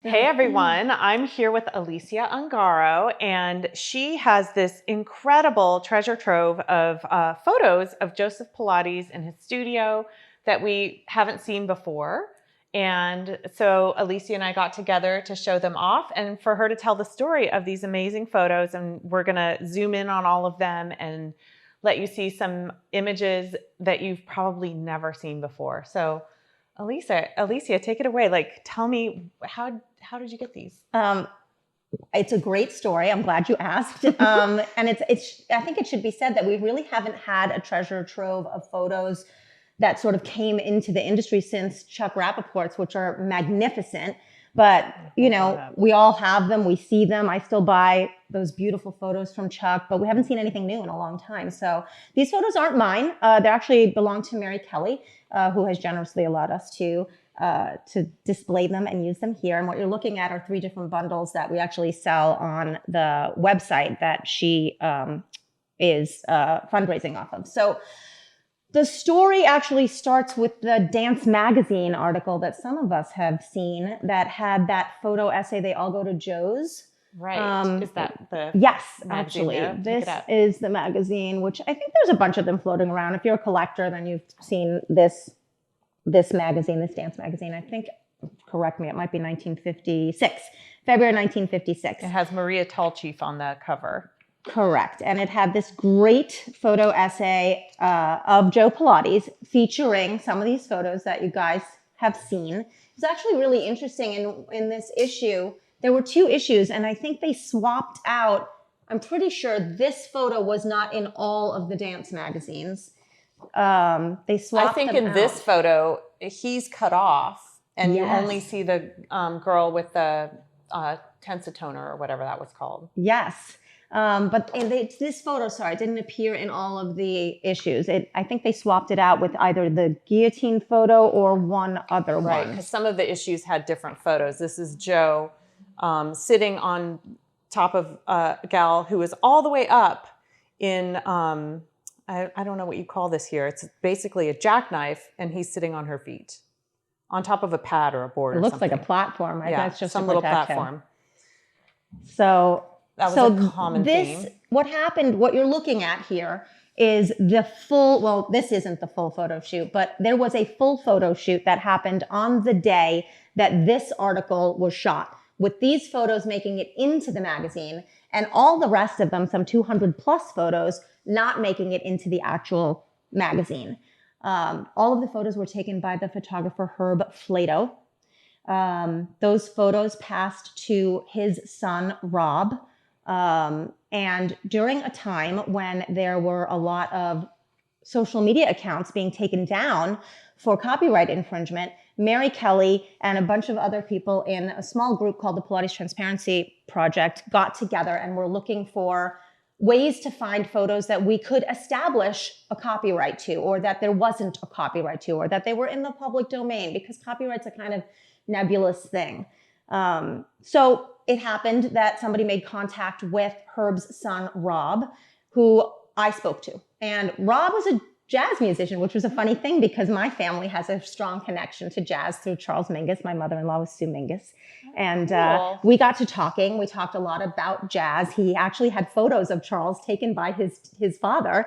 Hey everyone, I'm here with Alicia Ungaro, and she has this incredible treasure trove of photos of Joseph Pilates in his studio that we haven't seen before. And so Alicia and I got together to show them off and for her to tell the story of these amazing photos. And we're going to zoom in on all of them and let you see some images that you've probably never seen before. So Alicia, take it away. Like, tell me, how did you get these? It's a great story. I'm glad you asked. And I think it should be said that we really haven't had a treasure trove of photos that sort of came into the industry since Chuck Rappaport's, which are magnificent. But, we all have them. We see them. I still buy those beautiful photos from Chuck, but we haven't seen anything new in a long time. So these photos aren't mine. They actually belong to Mary Kelly, who has generously allowed us to display them and use them here. And what you're looking at are 3 different bundles that we actually sell on the website that she is fundraising off of. So the story actually starts with the Dance Magazine article that some of us have seen that had that photo essay, They All Go to Joe's. Right. Is that the Yes, magazine? actually. This is the magazine, which I think there's a bunch of them floating around. If you're a collector, then you've seen this magazine, this dance magazine. I think, correct me, it might be 1956, February 1956. It has Maria Tallchief on the cover. Correct. And it had this great photo essay of Joe Pilates featuring some of these photos that you guys have seen. It's actually really interesting. In this issue, there were 2 issues, and I think they swapped out. I'm pretty sure this photo was not in all of the dance magazines. They swapped. I think in this photo, he's cut off, and you only see the girl with the tensotoner or whatever that was called. Yes. But this photo, didn't appear in all of the issues. I think they swapped it out with either the guillotine photo or one other one. Right, because some of the issues had different photos. This is Joe sitting on top of a gal who is all the way up in, I don't know what you call this here. It's basically a jackknife, and he's sitting on her feet on top of a pad or a board or something. It looks like a platform. Yeah, it's just some little platform. So that was a common theme. What happened, what you're looking at here is the full, well, this isn't the full photo shoot, but there was a full photo shoot that happened on the day that this article was shot, with these photos making it into the magazine and all the rest of them, some 200 plus photos, not making it into the actual magazine. All of the photos were taken by the photographer Herb Flatow. Those photos passed to his son, Rob. And during a time when there were a lot of social media accounts being taken down for copyright infringement, Mary Kelly and a bunch of other people in a small group called the Pilates Transparency Project got together and were looking for ways to find photos that we could establish a copyright to, or that there wasn't a copyright to, or that they were in the public domain, because copyright's a kind of nebulous thing. So it happened that somebody made contact with Herb's son, Rob, who I spoke to. And Rob was a jazz musician, which was a funny thing because my family has a strong connection to jazz through Charles Mingus. My mother-in-law was Sue Mingus. And we got to talking. We talked a lot about jazz. He actually had photos of Charles taken by his father,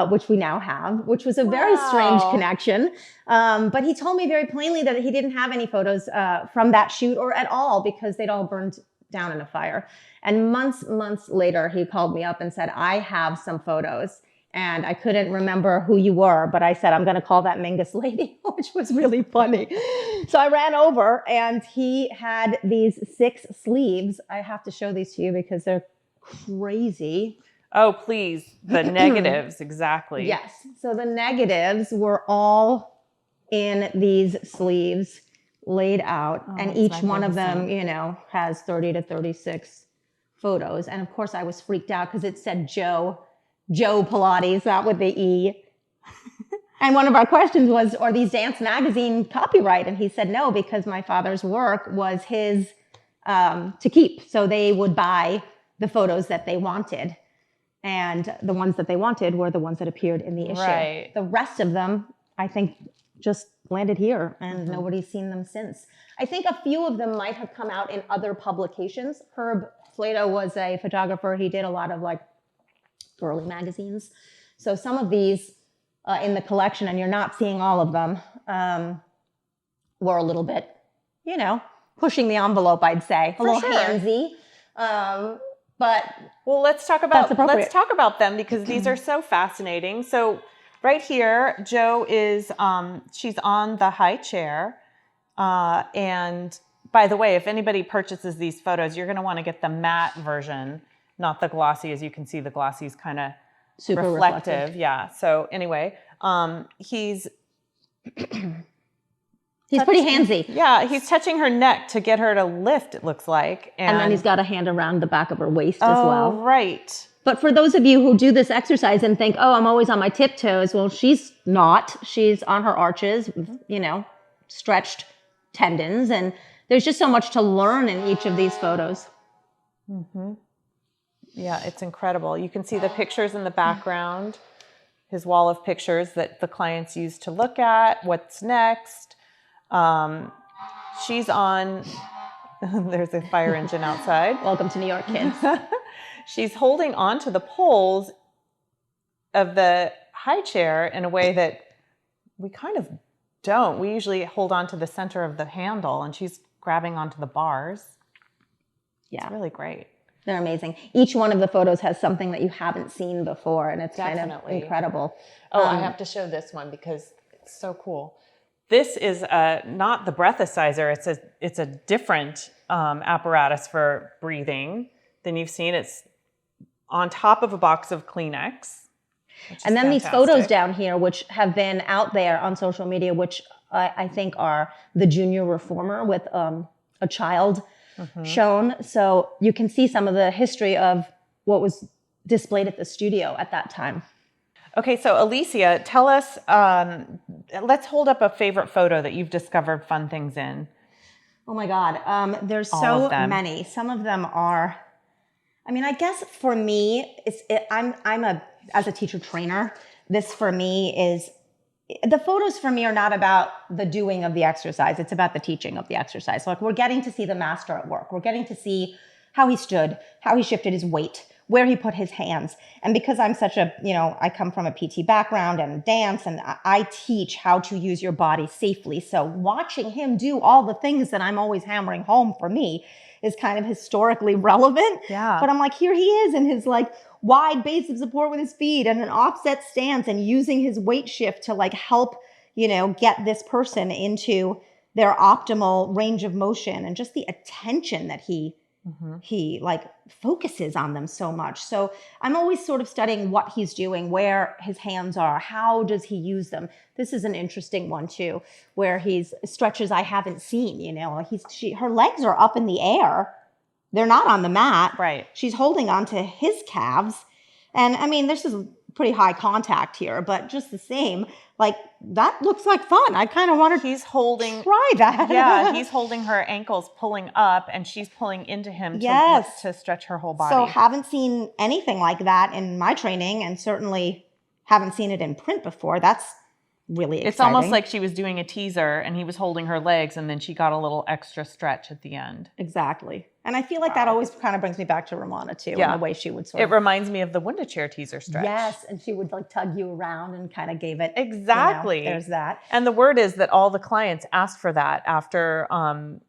which we now have, which was a very strange connection. But he told me very plainly that he didn't have any photos from that shoot or at all because they'd all burned down in a fire. And months later, he called me up and said, I have some photos. And I couldn't remember who you were, but I said, I'm going to call that Mingus lady, which was really funny. So I ran over, and he had these 6 sleeves. I have to show these to you because they're crazy. Oh, please. The negatives, exactly. Yes. So the negatives were all in these sleeves laid out, and each one of them, has 30 to 36 photos. And of course, I was freaked out because it said Joe Pilates, not with the E. And one of our questions was, are these dance magazine copyright? And he said no, because my father's work was his to keep. So they would buy the photos that they wanted. And the ones that they wanted were the ones that appeared in the issue. Right. The rest of them, I think, just landed here, and nobody's seen them since. I think a few of them might have come out in other publications. Herb Flatow was a photographer. He did a lot of like girly magazines. So some of these in the collection, and you're not seeing all of them, were a little bit, you know, pushing the envelope, I'd say. A little handsy. But well, let's talk about them because these are so fascinating. So right here, Jo is she's on the high chair, and by the way, if anybody purchases these photos, you're going to want to get the matte version, not the glossy. As you can see, the glossy is kind of super reflective. Yeah. So anyway, he's pretty handsy. Yeah, he's touching her neck to get her to lift, it looks like. And then he's got a hand around the back of her waist as well. Oh, right. But for those of you who do this exercise and think, oh, I'm always on my tiptoes, well, she's not. She's on her arches, you know, stretched tendons. And there's just so much to learn in each of these photos. Yeah, it's incredible. You can see the pictures in the background, his wall of pictures that the clients use to look at, what's next. She's on, there's a fire engine outside. Welcome to New York, kids. She's holding on to the poles of the high chair in a way that we kind of don't. We usually hold on to the center of the handle, and she's grabbing onto the bars. Yeah. It's really great. They're amazing. Each one of the photos has something that you haven't seen before, and it's kind of incredible. Oh, I have to show this one because it's so cool. This is not the breathalyzer. It's a different apparatus for breathing than you've seen. It's on top of a box of Kleenex. And then these photos down here, which have been out there on social media, which I think are the junior reformer with a child shown. So you can see some of the history of what was displayed at the studio at that time. Okay, so Alicia, tell us, let's hold up a favorite photo that you've discovered fun things in. Oh my God, there's so many. Some of them are, I mean, I guess for me, as a teacher trainer, this for me is, the photos for me are not about the doing of the exercise. It's about the teaching of the exercise. So like we're getting to see the master at work. We're getting to see how he stood, how he shifted his weight, where he put his hands. And because I'm such a, you know, I come from a PT background and dance, and I teach how to use your body safely. So watching him do all the things that I'm always hammering home for me is kind of historically relevant. Yeah. But I'm like, here he is in his like wide base of support with his feet and an offset stance and using his weight shift to like help, you know, get this person into their optimal range of motion, and just the attention that he like focuses on them so much. So I'm always sort of studying what he's doing, where his hands are, how does he use them. This is an interesting one too, where he's stretches I haven't seen, you know, her legs are up in the air. They're not on the mat. Right. She's holding on to his calves. And I mean, this is pretty high contact here, but just the same, like that looks like fun. I kind of want to try that. Yeah, he's holding her ankles, pulling up, and she's pulling into him to stretch her whole body. So haven't seen anything like that in my training, and certainly haven't seen it in print before. That's really exciting. It's almost like she was doing a teaser and he was holding her legs, and then she got a little extra stretch at the end. Exactly. And I feel like that always kind of brings me back to Ramona too, and the way she would sort of... It reminds me of the window chair teaser stretch. Yes, and she would like tug you around and kind of gave it... Exactly. You know, there's that. And the word is that all the clients asked for that after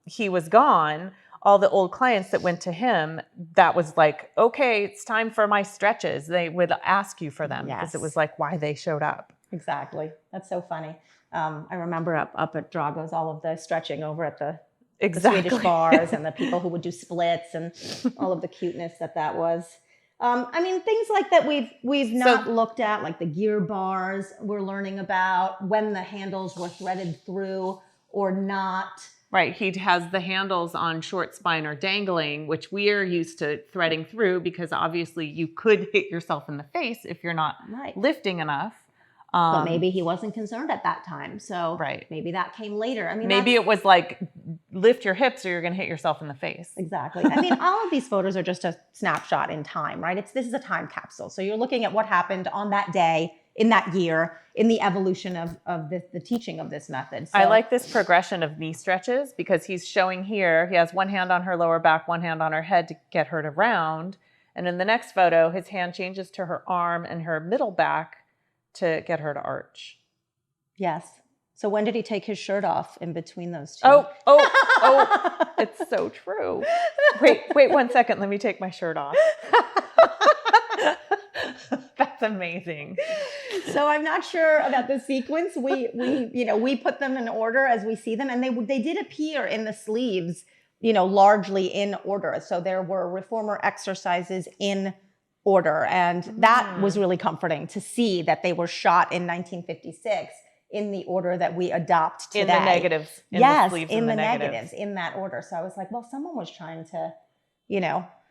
he was gone. All the old clients that went to him, that was like, okay, it's time for my stretches. They would ask you for them because it was like why they showed up. Exactly. That's so funny. I remember up at Drago's, all of the stretching over at the Swedish bars, and the people who would do splits, and all of the cuteness that was. I mean, things like that we've not looked at, like the gear bars we're learning about, when the handles were threaded through or not. Right. He has the handles on short spine or dangling, which we are used to threading through because obviously you could hit yourself in the face if you're not lifting enough. But maybe he wasn't concerned at that time. So maybe that came later. I mean, maybe it was like, lift your hips or you're going to hit yourself in the face. Exactly. I mean, all of these photos are just a snapshot in time, right? This is a time capsule. So you're looking at what happened on that day in that year in the evolution of the teaching of this method. So, I like this progression of knee stretches because he's showing here, he has one hand on her lower back, one hand on her head to get her to round. And in the next photo, his hand changes to her arm and her middle back to get her to arch. yes. So when did he take his shirt off in between those two? Oh, it's so true. Wait 1 second. Let me take my shirt off. That's amazing. So I'm not sure about the sequence. We put them in order as we see them, and they did appear in the sleeves, largely in order. So there were reformer exercises in order, and that was really comforting to see that they were shot in 1956 in the order that we adopt today. In the negatives. Yes, the sleeves in and the negatives, in that order. So I was like, well, someone was trying to,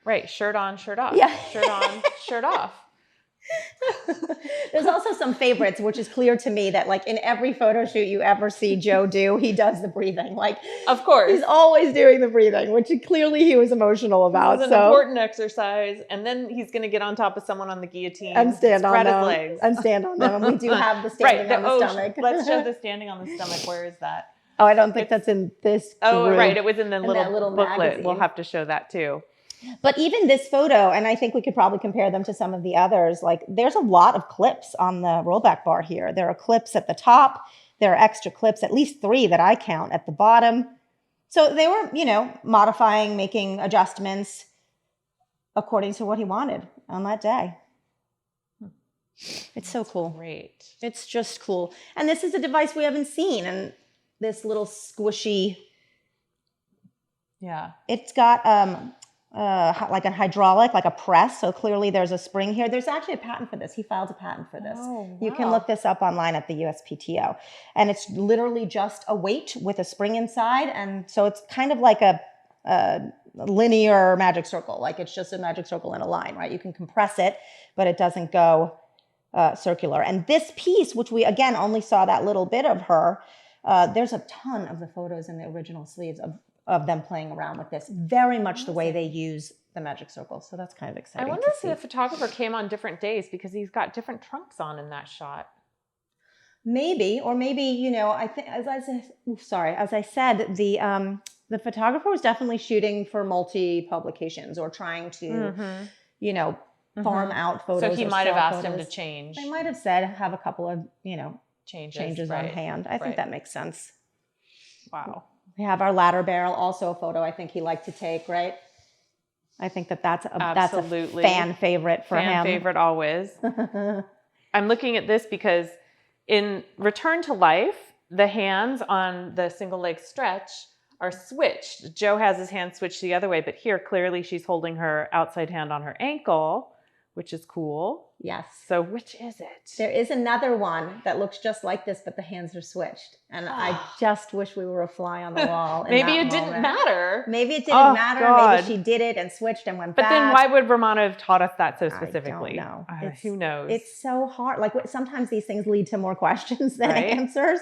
Right, shirt on, shirt off. Yeah. Shirt on, shirt off. There's also some favorites, which is clear to me that like in every photo shoot you ever see Joe do, he does the breathing. Like, of course, he's always doing the breathing, which clearly he was emotional about. It's an important exercise, and then he's going to get on top of someone on the guillotine and stand on them. His legs. And stand on them. And we do have the standing on the stomach. Let's show the standing on the stomach. Where is that? Oh, I don't think that's in this group. Oh, right. It was in the little booklet. Magazine. We'll have to show that too. But even this photo, and I think we could probably compare them to some of the others, like there's a lot of clips on the rollback bar here. There are clips at the top. There are extra clips, at least 3 that I count at the bottom. So they were, modifying, making adjustments according to what he wanted on that day. It's so cool. Great. It's just cool. And this is a device we haven't seen. And this little squishy. Yeah. It's got like a hydraulic, like a press. So clearly there's a spring here. There's actually a patent for this. He filed a patent for this. Oh, wow. You can look this up online at the USPTO. And it's literally just a weight with a spring inside. And so it's kind of like a linear magic circle. Like it's just a magic circle in a line, right? You can compress it, but it doesn't go circular. And this piece, which we, again, only saw that little bit of her, there's a ton of the photos in the original sleeves of them playing around with this, very much the way they use the magic circle. So that's kind of exciting. I wonder if the photographer came on different days because he's got different trunks on in that shot. Maybe, or maybe, I think as I said, the photographer was definitely shooting for multi-publications or trying to, farm out photos. So he might have asked him to change. They might have said have a couple of, changes right. on hand. I think that makes sense. Wow. We have our ladder barrel, also a photo I think he liked to take, right? I think that's a fan favorite for him. Fan favorite always. I'm looking at this because in Return to Life, the hands on the single leg stretch are switched. Joe has his hand switched the other way, but here clearly she's holding her outside hand on her ankle, which is cool. Yes. So which is it? There is another one that looks just like this, but the hands are switched. And I just wish we were a fly on the wall. Maybe it didn't matter. Maybe it didn't matter. God. Maybe she did it and switched and went but back. But then why would Romano have taught us that so specifically? I don't know. Who knows? It's so hard. Like sometimes these things lead to more questions than answers.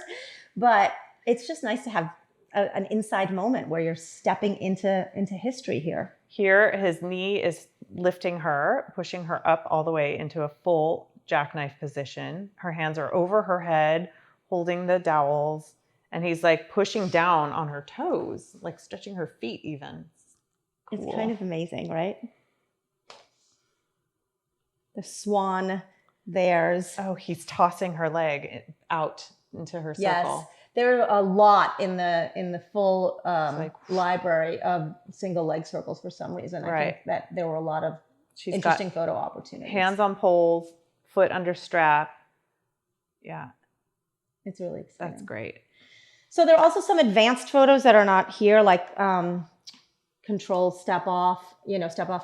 But it's just nice to have an inside moment where you're stepping into history here. Here, his knee is lifting her, pushing her up all the way into a full jackknife position. Her hands are over her head, holding the dowels, and he's like pushing down on her toes, like stretching her feet even. Cool. It's kind of amazing, right? The swan, theirs. Oh, he's tossing her leg out into her circle. Yes. There are a lot in the full library of single leg circles for some reason. I think that there were a lot of interesting photo opportunities. Hands on poles, foot under strap. Yeah. It's really exciting. That's great. So there are also some advanced photos that are not here, like control step off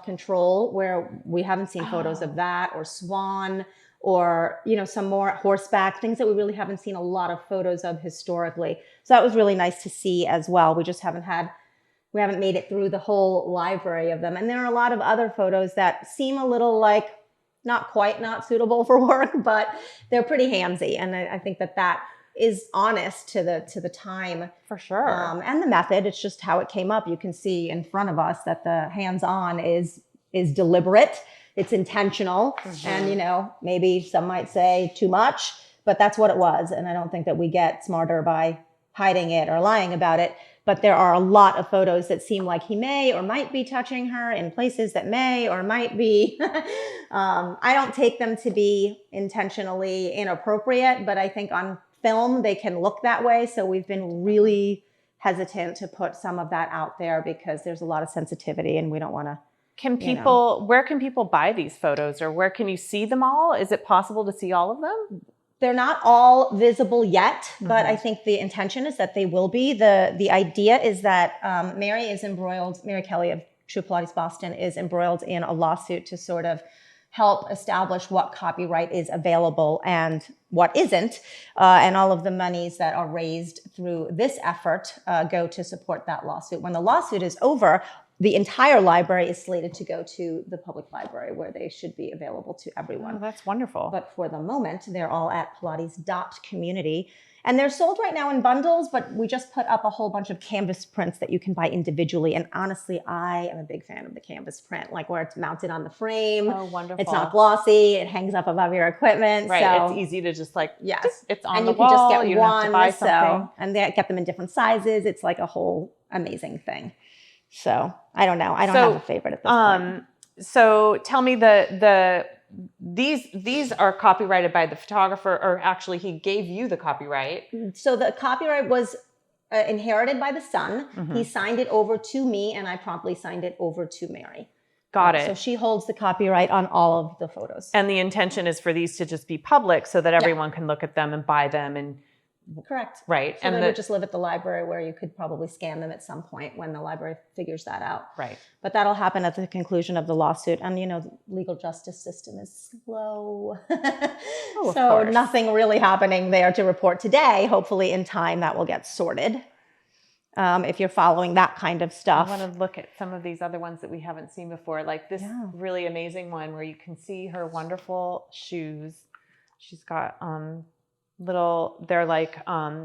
control, where we haven't seen photos of that, or swan, or, some more horseback, things that we really haven't seen a lot of photos of historically. So that was really nice to see as well. We just haven't made it through the whole library of them. And there are a lot of other photos that seem a little like not suitable for work, but they're pretty handsy. And I think that is honest to the time. For sure. And the method. It's just how it came up. You can see in front of us that the hands-on is deliberate. it's intentional. And, you know, maybe some might say too much, but that's what it was. And I don't think that we get smarter by hiding it or lying about it. But there are a lot of photos that seem like he may or might be touching her in places that may or might be. I don't take them to be intentionally inappropriate, but I think on film they can look that way. So we've been really hesitant to put some of that out there because there's a lot of sensitivity and we don't want to. Where can people buy these photos, or where can you see them all? Is it possible to see all of them? They're not all visible yet, but I think the intention is that they will be. The idea is that Mary Kelly of True Pilates Boston is embroiled in a lawsuit to sort of help establish what copyright is available and what isn't. And all of the monies that are raised through this effort go to support that lawsuit. When the lawsuit is over, the entire library is slated to go to the public library where they should be available to everyone. Oh, that's wonderful. But for the moment, they're all at Pilates.community. And they're sold right now in bundles, but we just put up a whole bunch of canvas prints that you can buy individually. And honestly, I am a big fan of the canvas print, like where it's mounted on the frame. Oh, wonderful. It's not glossy. It hangs up above your equipment. Right. So, it's easy to just like, yes. It's on and the you can wall. just get you don't have to buy something. And they get them in different sizes. It's like a whole amazing thing. So I don't know. I don't have a favorite at this point. So tell me these are copyrighted by the photographer, or actually he gave you the copyright. So the copyright was inherited by the son. He signed it over to me and I promptly signed it over to Mary. Got it. So she holds the copyright on all of the photos. And the intention is for these to just be public so that everyone can look at them and buy them and correct. Right. So they would just live at the library where you could probably scan them at some point when the library figures that out. Right. But that'll happen at the conclusion of the lawsuit. And, you know, the legal justice system is slow. Of so course. Nothing really happening there to report today. Hopefully in time that will get sorted. If you're following that kind of stuff. I want to look at some of these other ones that we haven't seen before, like this really amazing one where you can see her wonderful shoes. She's got they're like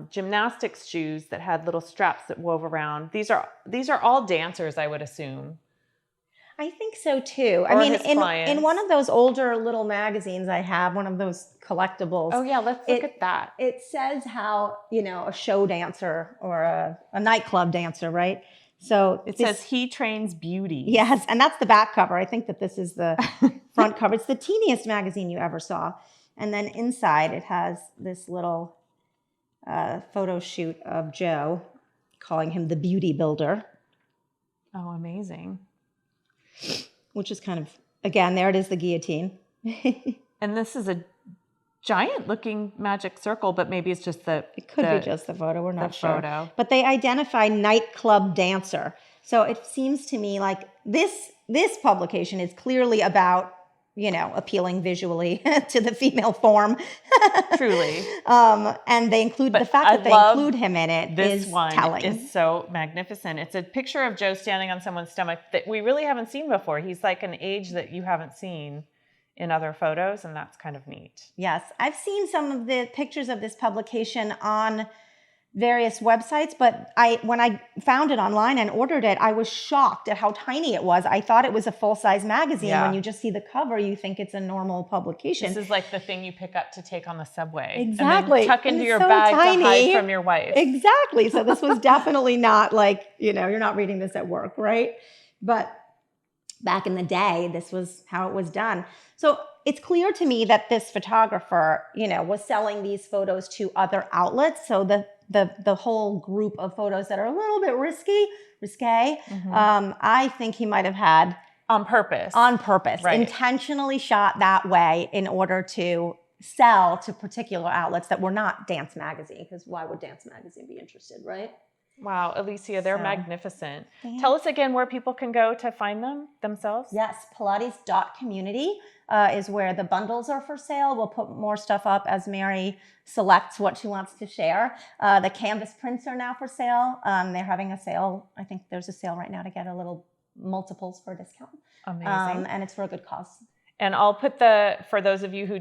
gymnastics shoes that had little straps that wove around. These are all dancers, I would assume. I think so too. Or I mean, his in one of those older little magazines I have, one of those collectibles. Oh yeah, let's look at that. It says how, you know, a show dancer or a nightclub dancer, right? So it says he trains beauty. Yes, and that's the back cover. I think that this is the front cover. It's the teeniest magazine you ever saw. And then inside it has this little photo shoot of Joe, calling him the beauty builder. Oh, amazing. Which is kind of, again, there it is, the guillotine. And this is a giant looking magic circle, but maybe it's just it could be just the photo. We're not sure. Photo. But they identify nightclub dancer. So it seems to me like this publication is clearly about, you know, appealing visually to the female form. Truly. And they include the fact that they include him in it. This one telling. is so magnificent. It's a picture of Joe standing on someone's stomach that we really haven't seen before. He's like an age that you haven't seen in other photos, and that's kind of neat. Yes. I've seen some of the pictures of this publication on various websites, but when I found it online and ordered it, I was shocked at how tiny it was. I thought it was a full-size magazine. Yeah. When you just see the cover, you think it's a normal publication. This is like the thing you pick up to take on the subway. Exactly. And then tuck into your so bag tiny. to hide from your wife. Exactly. So this was definitely not like, you know, you're not reading this at work, right? But back in the day, this was how it was done. So it's clear to me that this photographer, you know, was selling these photos to other outlets. So the whole group of photos that are a little bit risqué, I think he might have had on purpose, right. Intentionally shot that way in order to sell to particular outlets that were not Dance Magazine, because why would Dance Magazine be interested, right? Wow, Alicia, they're magnificent. Thanks. Tell us again where people can go to find them themselves. Yes, Pilates.community is where the bundles are for sale. We'll put more stuff up as Mary selects what she wants to share. The canvas prints are now for sale. They're having a sale. I think there's a sale right now to get a little multiples for a discount. Amazing. And it's for a good cause. And I'll put for those of you who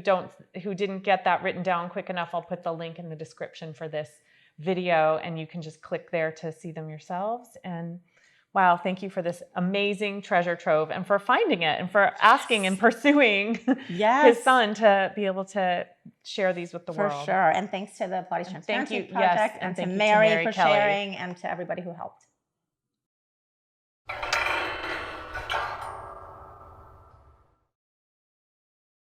didn't get that written down quick enough, I'll put the link in the description for this video, and you can just click there to see them yourselves. And Wow, thank you for this amazing treasure trove and for finding it and for asking and pursuing his son to be able to share these with the For world. sure. And thanks to the Pilates Transparency you, Project yes, and to thank you to Mary Mary for Kelly. sharing and to everybody who helped.